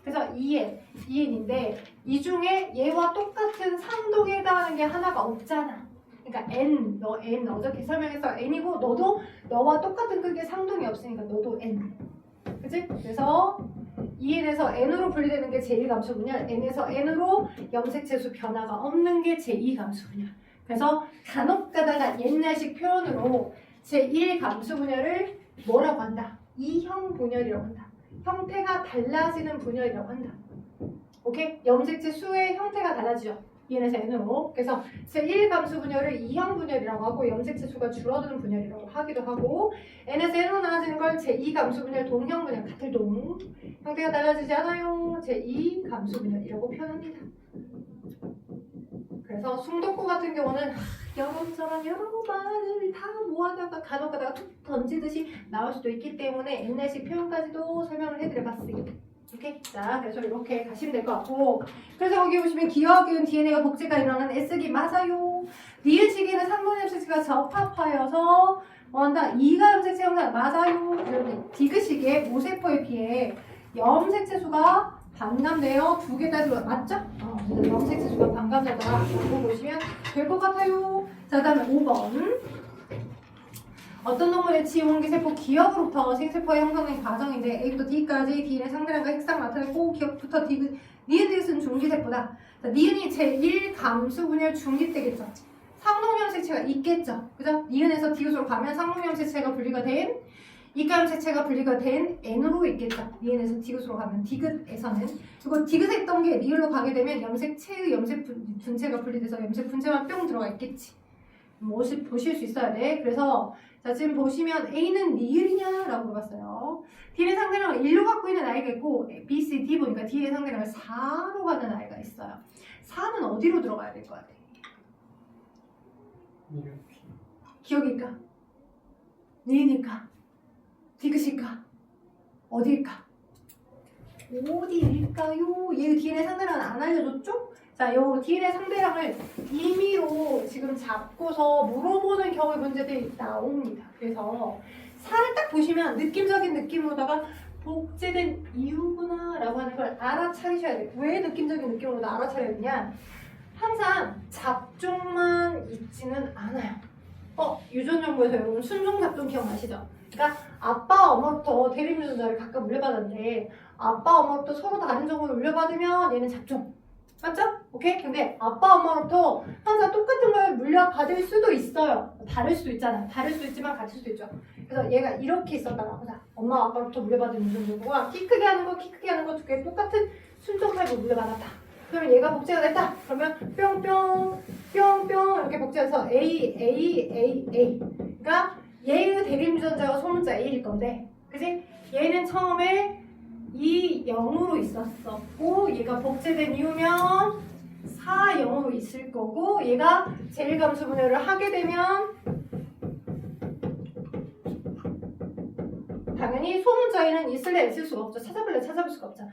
그래서 2n인데 이 중에 얘와 똑같은 상동에 해당하는 게 하나가 없잖아. 그러니까 n, 너 n 어저께 설명해서 n이고 너도 너와 똑같은 크기의 상동이 없으니까 너도 n. 그치? 그래서 2n에서 n으로 분리되는 게 제1감수 분열, n에서 n으로 염색체수 변화가 없는 게 제2감수 분열. 그래서 간혹 가다가 옛날식 표현으로 제1감수 분열을 뭐라고 한다? 이형 분열이라고 한다. 형태가 달라지는 분열이라고 한다. 오케이? 염색체 수의 형태가 달라지죠. 2n에서 n으로. 그래서 제1감수 분열을 이형 분열이라고 하고 염색체 수가 줄어드는 분열이라고 하기도 하고 n에서 n으로 나눠지는 걸 제2감수 분열, 동형 분열, 같은 동. 형태가 달라지지 않아요. 제2감수 분열이라고 표현합니다. 그래서 숭독고 같은 경우는 여러분처럼 여러 말을 다 모아다가 간혹 가다가 툭 던지듯이 나올 수도 있기 때문에 옛날식 표현까지도 설명을 해드려봤어요. 오케이? 자, 그래서 이렇게 가시면 될 것 같고 그래서 여기 보시면 기억은 DNA가 복제가 일어나는 S기 맞아요. 니은 시기에는 상동 염색체가 적합하여서 뭐한다? 이가 염색체 형상 맞아요. 그런데 디귿 시기에 모세포에 비해 염색체 수가 반감돼요. 두 개 다 들어 맞죠? 염색체 수가 반감되다라고 보시면 될 것 같아요. 자, 다음에 5번. 어떤 동물의 지홍기세포 기억으로부터 생세포에 형성된 과정인데 A부터 D까지 D의 상대량과 핵상 나타내고 기억부터 니은 디귿은 중기세포다. 자, 니은이 제1감수 분열 중기되겠죠. 상동염색체가 있겠죠. 그죠? 니은에서 디귿으로 가면 상동염색체가 분리가 된 이가염색체가 분리가 된 N으로 있겠죠. 니은에서 디귿으로 가면 디귿에서는 그리고 디귿했던 게 리을로 가게 되면 염색체의 염색 분체가 분리돼서 염색 분체만 뿅 들어가 있겠지. 보실 수 있어야 돼. 그래서 자 지금 보시면 A는 니을이냐라고 물어봤어요. D의 상대량을 1로 갖고 있는 아이가 있고 B, C, D 보니까 D의 상대량을 4로 가는 아이가 있어요. 4는 어디로 들어가야 될 것 같아? 기억일까? 니은일까? 디귿일까? 어디일까? 어디일까요? 얘 D의 상대량은 안 알려줬죠? 자, 요 D의 상대량을 임의로 지금 잡고서 물어보는 경우의 문제들이 나옵니다. 그래서 살을 딱 보시면 느낌적인 느낌으로다가 복제된 이유구나 라고 하는 걸 알아차리셔야 돼요. 왜 느낌적인 느낌으로 알아차려야 되냐? 항상 잡종만 있지는 않아요. 유전연구에서 여러분 순종 잡종 기억나시죠? 그러니까 아빠 엄마부터 대립유전자를 각각 물려받았는데 아빠 엄마부터 서로 다른 종을 물려받으면 얘는 잡종. 맞죠? 오케이? 근데 아빠 엄마로부터 항상 똑같은 걸 물려받을 수도 있어요. 다를 수도 있잖아요. 다를 수도 있지만 같을 수도 있죠. 그래서 얘가 이렇게 있었다라고 자, 엄마 아빠로부터 물려받은 유전자가 키 크게 하는 거, 키 크게 하는 거 두 개 똑같은 순종타입으로 물려받았다. 그러면 얘가 복제가 됐다. 그러면 뿅뿅 뿅뿅 이렇게 복제해서 A. 그러니까 얘의 대립 유전자가 소문자 A일 건데, 그지? 얘는 처음에 0으로 있었었고 얘가 복제된 이유면 0으로 있을 거고 얘가 제1감수 분열을 하게 되면 당연히 소문자에는 있을래 있을 수가 없죠. 찾아볼 수가 없잖아.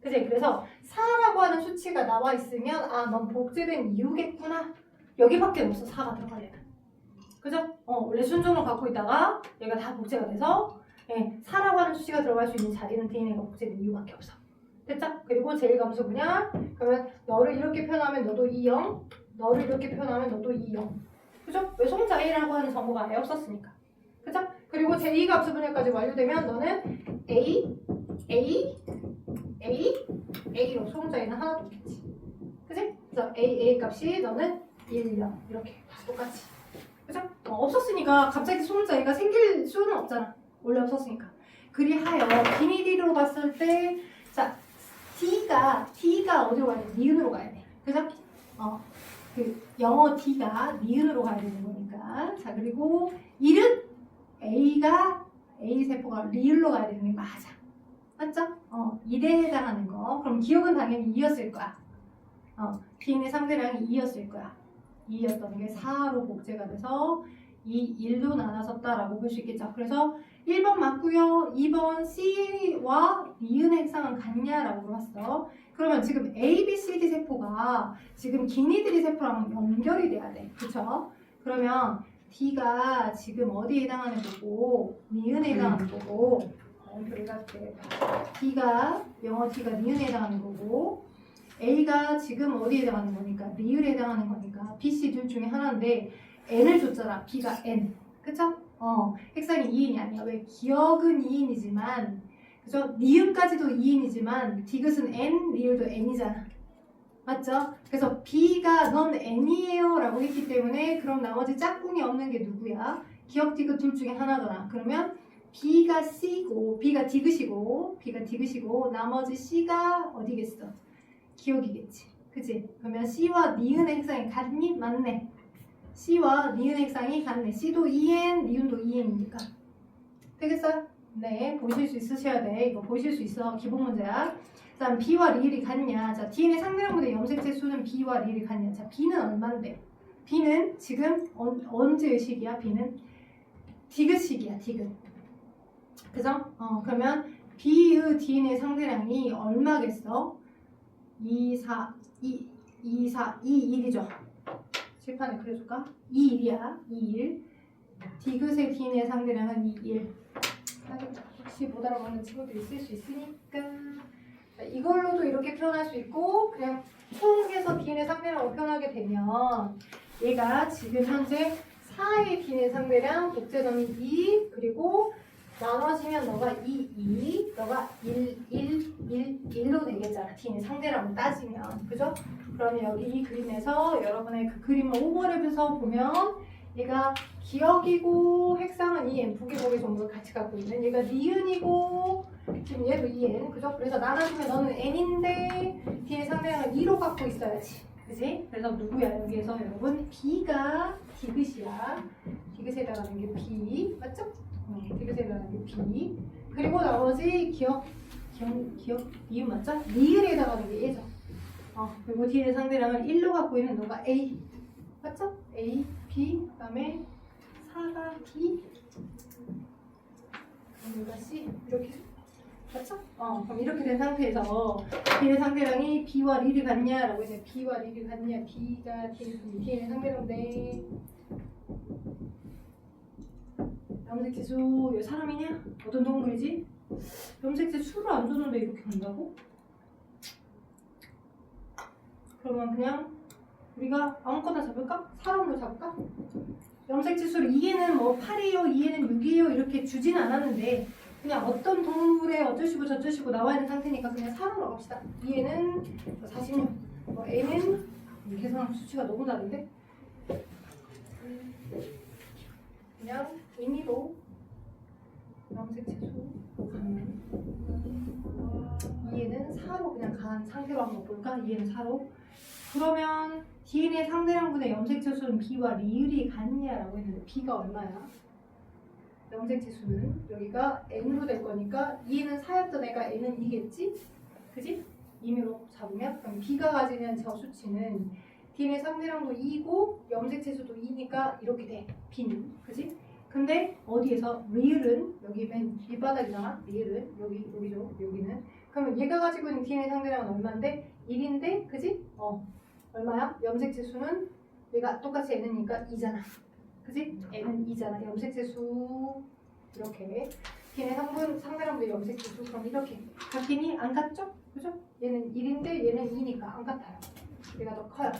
그지? 그래서 4라고 하는 수치가 나와 있으면 넌 복제된 이유겠구나. 여기밖에 없어. 4가 들어가려면. 그죠? 원래 순종을 갖고 있다가 얘가 다 복제가 돼서 4라고 하는 수치가 들어갈 수 있는 자리는 DNA가 복제된 이유밖에 없어. 됐죠? 그리고 제1감수 분열. 그러면 너를 이렇게 표현하면 너도 2형, 너를 이렇게 표현하면 너도 2형. 그죠? 왜 소문자 A라고 하는 정보가 아예 없었으니까. 그죠? 그리고 제2감수 분열까지 완료되면 너는 A로 소문자 A는 하나도 없겠지. 그지? 그래서 A 값이 너는 1, 0 이렇게 다 똑같이. 그죠? 없었으니까 갑자기 소문자 A가 생길 수는 없잖아. 원래 없었으니까. 그리하여 비니디로 봤을 때 자 D가 어디로 가야 돼? 니은으로 가야 돼. 그죠? 그 영어 D가 니은으로 가야 되는 거니까. 자 그리고 1은 A 세포가 리을로 가야 되는 게 맞아. 맞죠? 1에 해당하는 거. 그럼 기억은 당연히 2였을 거야. DNA의 상대량이 2였을 거야. 2였던 게 4로 복제가 돼서 1로 나눠졌다라고 볼 수 있겠죠. 그래서 1번 맞고요. 2번 C와 니은의 핵상은 같냐라고 물었어. 그러면 지금 A, B, C, D 세포가 지금 기니드리 세포랑 연결이 돼야 돼. 그쵸? 그러면 D가 지금 어디에 해당하는 거고 니은에 해당하는 거고 D가 영어 D가 니은에 해당하는 거고 A가 지금 어디에 해당하는 거니까 리을에 해당하는 거니까 B, C 둘 중에 하나인데 N을 줬잖아. B가 N. 그쵸? 핵상이 2인이 아니야. 왜? 기억은 2인이지만 그죠? 니은까지도 2인이지만 디귿은 N, 리을도 N이잖아. 맞죠? 그래서 B가 넌 N이에요 라고 했기 때문에 그럼 나머지 짝꿍이 없는 게 누구야? 기억 디귿 둘 중에 하나더라. 그러면 B가 C고 B가 디귿이고 나머지 C가 어디겠어? 기억이겠지. 그치? 그러면 C와 니은의 핵상이 같니? 맞네. C와 니은의 핵상이 같네. C도 2N, 니은도 2N이니까. 되겠어요? 네, 보실 수 있으셔야 돼. 이거 보실 수 있어. 기본 문제야. 자, B와 리을이 같냐? 자, Dn의 상대랑분의 염색체 수는 B와 리을이 같냐? 자, B는 얼마인데? B는 지금 언제의 시기야? B는 디귿식이야, 디귿. 그죠? 그러면 B의 Dn의 상대량이 얼마겠어? 2, 1이죠. 칠판에 그려줄까? 2, 1이야. 2, 1. 디귿의 Dn의 상대량은 2, 1. 혹시 못 알아먹는 친구들 있을 수 있으니까. 자, 이걸로도 이렇게 표현할 수 있고 그냥 총해서 Dn의 상대량으로 표현하게 되면 얘가 지금 현재 4의 Dn의 상대량 복제점이 2 그리고 나눠지면 너가 2, 너가 1로 되겠잖아. Dn의 상대량으로 따지면. 그죠? 그러면 여기 이 그림에서 여러분의 그 그림을 오버랩해서 보면 얘가 기억이고 핵상은 2n, 부기복의 정보를 같이 갖고 있는 얘가 니은이고 지금 얘도 2n, 그죠? 그래서 나눠주면 너는 n인데 Dn의 상대량을 2로 갖고 있어야지. 그지? 그래서 누구야? 여기에서 여러분 B가 디귿이야. 디귿에 해당하는 게 B, 맞죠? 디귿에 해당하는 게 B. 그리고 나머지 기억, 니은 맞죠? 니은에 해당하는 게 얘죠. 그리고 Dn의 상대량을 1로 갖고 있는 너가 A, 맞죠? A, B, 그 다음에 4가 D, 여기가 C, 이렇게. 맞죠? 그럼 이렇게 된 상태에서 Dn의 상대량이 B와 리를 같냐라고 이제 B와 리를 같냐, B가 Dn의 상대량인데 염색체 수, 이거 사람이냐? 어떤 동물이지? 염색체 수를 안 줬는데 이렇게 간다고? 그러면 그냥 우리가 아무거나 잡을까? 사람으로 잡을까? 염색체 수를 2에는 뭐 8이에요, 2에는 6이에요 이렇게 주진 않았는데 그냥 어떤 동물에 어쩌시고 저쩌시고 나와 있는 상태니까 그냥 사람으로 갑시다. 2에는 46, 뭐 A는 계산 수치가 너무 다른데 그냥 임의로 염색체 수 가면 2에는 4로 그냥 간 상태로 한번 볼까? 2에는 4로. 그러면 Dn의 상대량분의 염색체 수는 B와 리을이 같냐라고 했는데 B가 얼마야? 염색체 수는 여기가 N으로 될 거니까 2는 4였던 애가 N은 2겠지? 그지? 임의로 잡으면 그럼 B가 가지는 저 수치는 Dn의 상대량도 2고 염색체 수도 2니까 이렇게 돼. B는. 그지? 근데 어디에서 리을은 여기 맨 뒷바닥이잖아. 리을은 여기죠. 여기는. 그러면 얘가 가지고 있는 Dn의 상대량은 얼마인데? 1인데 그지? 얼마야? 염색체 수는 얘가 똑같이 N이니까 2잖아. 그지? N은 2잖아. 염색체 수 이렇게 Dn의 상대량분의 염색체 수 그럼 이렇게 같기니? 안 같죠? 그죠? 얘는 1인데 얘는 2니까 안 같아요. 얘가 더 커요.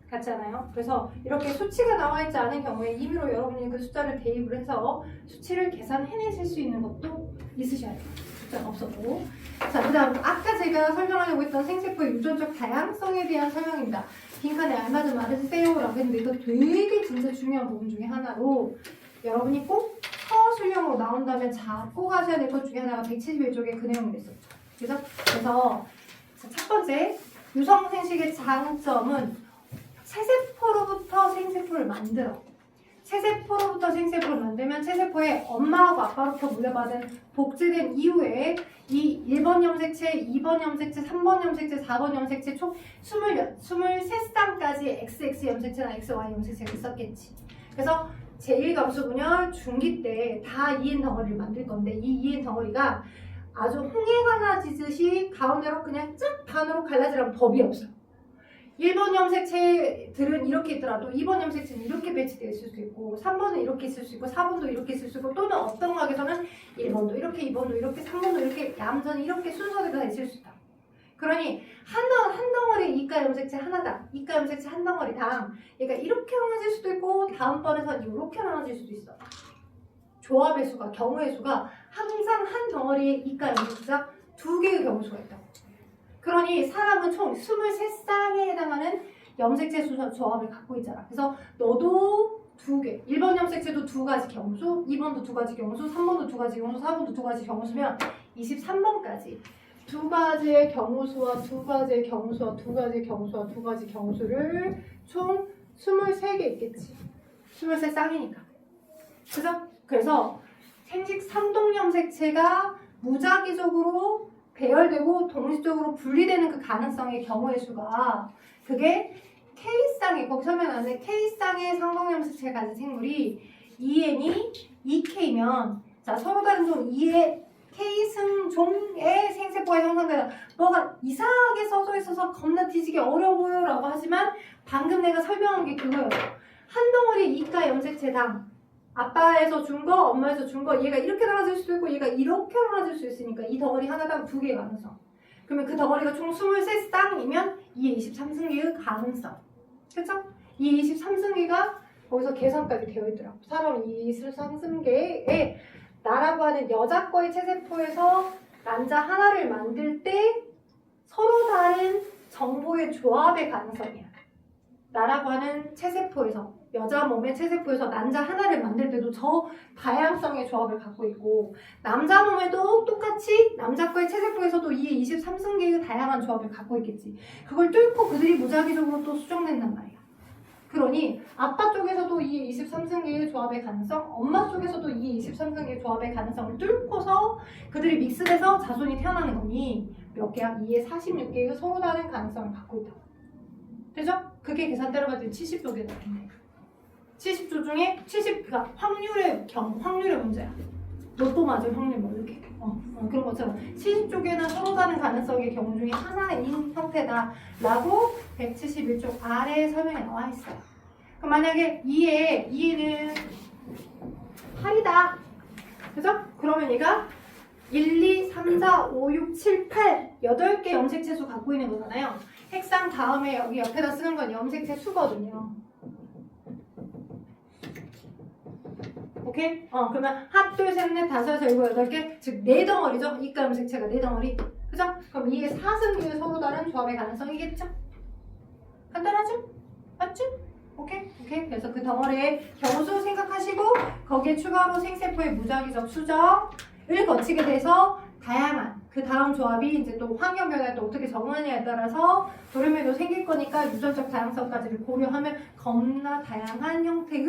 같지 않아요? 그래서 이렇게 수치가 나와 있지 않은 경우에 임의로 여러분이 그 숫자를 대입을 해서 수치를 계산해내실 수 있는 것도 있으셔야 돼요. 숫자가 없어도. 자, 그 다음 아까 제가 설명하려고 했던 생세포의 유전적 다양성에 대한 설명입니다. 빈칸에 알맞은 말을 쓰세요 라고 했는데 이거 되게 진짜 중요한 부분 중에 하나로 여러분이 꼭 서술형으로 나온다면 잡고 가셔야 될 것 중에 하나가 171쪽에 그 내용이 있었죠. 그래서 첫 번째 유성생식의 장점은 체세포로부터 생세포를 만들어. 체세포로부터 생세포를 만들면 체세포의 엄마하고 아빠로부터 물려받은 복제된 이후에 이 1번 염색체, 2번 염색체, 3번 염색체, 4번 염색체 총 23쌍까지 XX 염색체나 XY 염색체가 있었겠지. 그래서 제1감수 분열 중기 때 다 2n 덩어리를 만들 건데 이 2n 덩어리가 아주 홍해 갈라지듯이 가운데로 그냥 쫙 반으로 갈라지라는 법이 없어요. 1번 염색체들은 이렇게 있더라도 2번 염색체는 이렇게 배치되어 있을 수 있고 3번은 이렇게 있을 수 있고 4번도 이렇게 있을 수 있고 또는 어떤 각에서는 1번도 이렇게 2번도 이렇게 3번도 이렇게 얌전히 이렇게 순서대로 다 있을 수 있다. 그러니 한 덩어리 이가 염색체 하나당 이가 염색체 한 덩어리당 얘가 이렇게 나눠질 수도 있고 다음번에선 이렇게 나눠질 수도 있어. 조합의 수가 경우의 수가 항상 한 덩어리에 이가 염색체가 2개의 경우 수가 있다고. 그러니 사람은 총 23쌍에 해당하는 염색체 조합을 갖고 있잖아. 그래서 너도 2개, 1번 염색체도 2가지 경수, 2번도 2가지 경수, 3번도 2가지 경수, 4번도 2가지 경수면 23번까지 2가지의 경우수와 2가지의 경우수와 2가지의 경우수와 2가지 경수를 총 23개 있겠지. 23쌍이니까. 그죠? 그래서 생식 3동 염색체가 무작위적으로 배열되고 동시적으로 분리되는 그 가능성의 경우의 수가 그게 K쌍의 거기 설명 안 돼. K쌍의 상동염색체 가진 생물이 2N이 2K면 자 서로 다른 종 2의 K승종의 생세포가 형성되는 뭐가 이상하게 써져 있어서 겁나 뒤지기 어려워 보여라고 하지만 방금 내가 설명한 게 그거였어. 한 덩어리 이가 염색체당 아빠에서 준 거, 엄마에서 준 거, 얘가 이렇게 나눠질 수도 있고 얘가 이렇게 나눠질 수 있으니까 이 덩어리 하나당 2개의 가능성. 그러면 그 덩어리가 총 23쌍이면 2의 23승계의 가능성. 그쵸? 2의 23승계가 거기서 계산까지 되어 있더라고. 사람 2의 23승계에 나라고 하는 여자 거의 체세포에서 남자 하나를 만들 때 서로 다른 정보의 조합의 가능성이야. 나라고 하는 체세포에서 여자 몸의 체세포에서 남자 하나를 만들 때도 저 다양성의 조합을 갖고 있고 남자 몸에도 똑같이 남자 거의 체세포에서도 2의 23승계의 다양한 조합을 갖고 있겠지. 그걸 뚫고 그들이 무작위적으로 또 수정된단 말이야. 그러니 아빠 쪽에서도 2의 23승계의 조합의 가능성, 엄마 쪽에서도 2의 23승계의 조합의 가능성을 뚫고서 그들이 믹스돼서 자손이 태어나는 거니 몇 개야? 2의 46개의 서로 다른 가능성을 갖고 있다고. 되죠? 그게 계산대로 봤더니 70조 개 나왔네. 70조 중에 70가 확률의 문제야. 로또 맞을 확률 뭐 이렇게 그런 것처럼 70조 개나 서로 다른 가능성의 경우 중에 하나인 형태다라고 171쪽 아래에 설명이 나와 있어요. 그럼 만약에 2에는 8이다. 그죠? 그러면 얘가 1, 2, 3, 4, 5, 6, 7, 8 8개 염색체 수 갖고 있는 거잖아요. 핵상 다음에 여기 옆에다 쓰는 건 염색체 수거든요. 오케이? 그러면 하나, 둘, 셋, 넷, 다섯, 여섯, 일곱, 여덟 개, 즉 4덩어리죠? 이가 염색체가 4덩어리. 그죠? 그럼 이게 4승계의 서로 다른 조합의 가능성이겠죠? 간단하죠? 맞죠? 오케이? 그래서 그 덩어리의 경우수 생각하시고 거기에 추가로 생세포의 무작위적 수정을 거치게 돼서 다양한 그 다음 조합이 이제 또 환경 변화에 또 어떻게 적응하냐에 따라서 돌연변이도 생길 거니까 유전적 다양성까지를 고려하면 겁나 다양한 형태의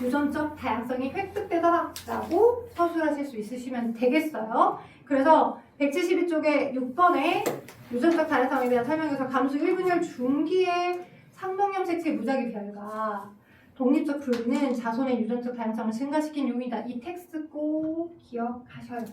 유전적 다양성이 획득되더라라고 서술하실 수 있으시면 되겠어요. 그래서 172쪽에 6번에 유전적 다양성에 대한 설명에서 감수 1분열 중기의 상동염색체 무작위 결과 독립적 분리는 자손의 유전적 다양성을 증가시킨 요인이다. 이 텍스트 꼭 기억하셔요.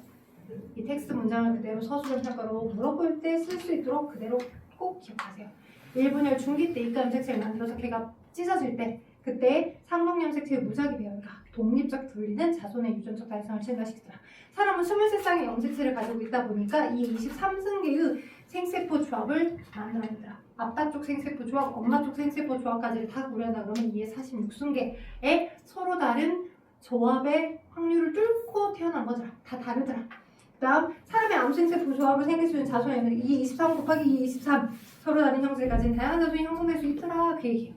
이 텍스트 문장을 그대로 서술을 평가로 물어볼 때 쓸 수 있도록 그대로 꼭 기억하세요. 1분열 중기 때 이가 염색체를 만들어서 걔가 찢어질 때 그때 상동염색체의 무작위 배열과 독립적 분리는 자손의 유전적 다양성을 증가시키더라. 사람은 23쌍의 염색체를 가지고 있다 보니까 이 23승계의 생세포 조합을 만들어낸다. 아빠 쪽 생세포 조합, 엄마 쪽 생세포 조합까지를 다 고려한다 그러면 이에 46승계의 서로 다른 조합의 확률을 뚫고 태어난 거더라. 다 다르더라. 그 다음 사람의 암생세포 조합을 생길 수 있는 자손의 염색 2의 23 곱하기 2의 23 서로 다른 형질을 가진 다양한 자손이 형성될 수 있더라. 그 얘기예요.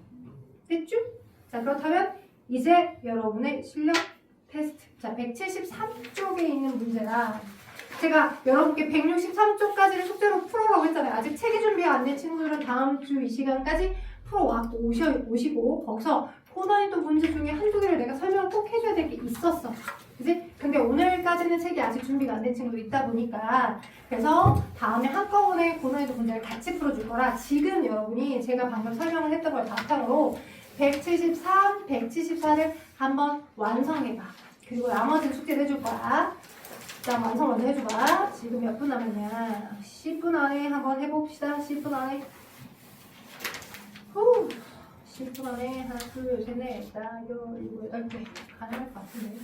됐죠? 자 그렇다면 이제 여러분의 실력 테스트. 자 173쪽에 있는 문제라 제가 여러분께 163쪽까지를 숙제로 풀어라고 했잖아요. 아직 체계 준비가 안 된 친구들은 다음 주 이 시간까지 풀어왔고 오시고 거기서 고난이도 문제 중에 한두 개를 내가 설명을 꼭 해줘야 될 게 있었어. 그치? 근데 오늘까지는 책이 아직 준비가 안 된 친구도 있다 보니까 그래서 다음에 한꺼번에 고난이도 문제를 같이 풀어줄 거라 지금 여러분이 제가 방금 설명을 했던 걸 바탕으로 173, 174를 한번 완성해봐. 그리고 나머지 숙제를 해줄 거야. 일단 완성 먼저 해줘봐. 지금 몇 분 남았냐? 10분 안에 한번 해봅시다. 10분 안에. 후. 10분 안에 하나, 둘, 셋, 넷, 다섯, 일곱, 여덟 개 가능할 것 같은데.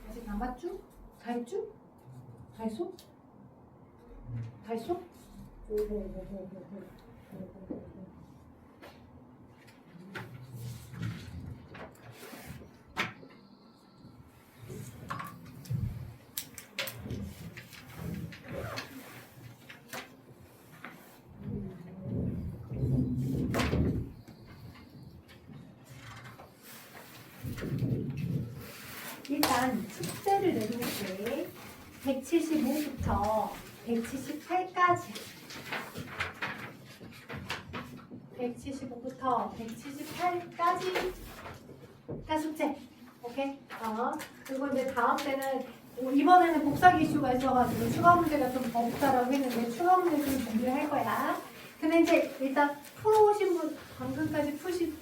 아직 남았죠? 다 했죠? 다 했어? 다 했어? 일단 숙제를 내볼게. 175부터 178까지 175부터 178까지 다 숙제. 오케이? 그리고 이제 다음 때는 이번에는 복사기 이슈가 있어가지고 추가 문제가 좀 없다라고 했는데 추가 문제 좀 준비를 할 거야. 근데 이제 일단 풀어오신 분 방금까지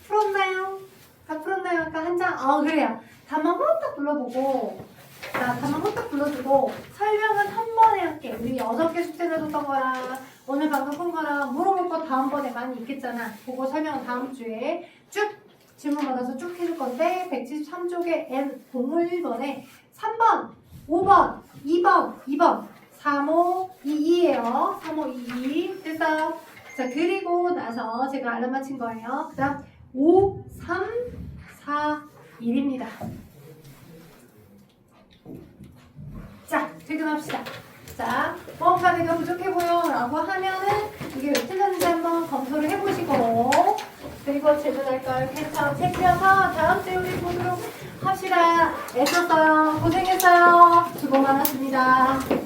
풀었나요? 다 풀었나요? 아까 한 장? 그래요. 답만 후딱 불러보고 자, 답만 후딱 불러주고 설명은 한 번에 할게. 우리 6개 숙제 내줬던 거랑 오늘 방금 푼 거랑 물어볼 거 다음번에 많이 있겠잖아. 그거 설명은 다음 주에 쭉 질문 받아서 쭉 해줄 건데 173쪽에 N 동물 1번에 3번, 5번, 2번 3522예요. 3522 됐어. 자, 그리고 나서 제가 알람 맞힌 거예요. 그 다음 5, 3, 4, 1입니다. 자, 퇴근합시다. 자, 뭔가 부족해 보여 라고 하면은 이게 왜 틀렸는지 한번 검토를 해보시고 그리고 제도할 걸 괜찮아 챙겨서 다음 주에 우리 보도록 합시다. 애썼어요. 고생했어요. 수고 많았습니다.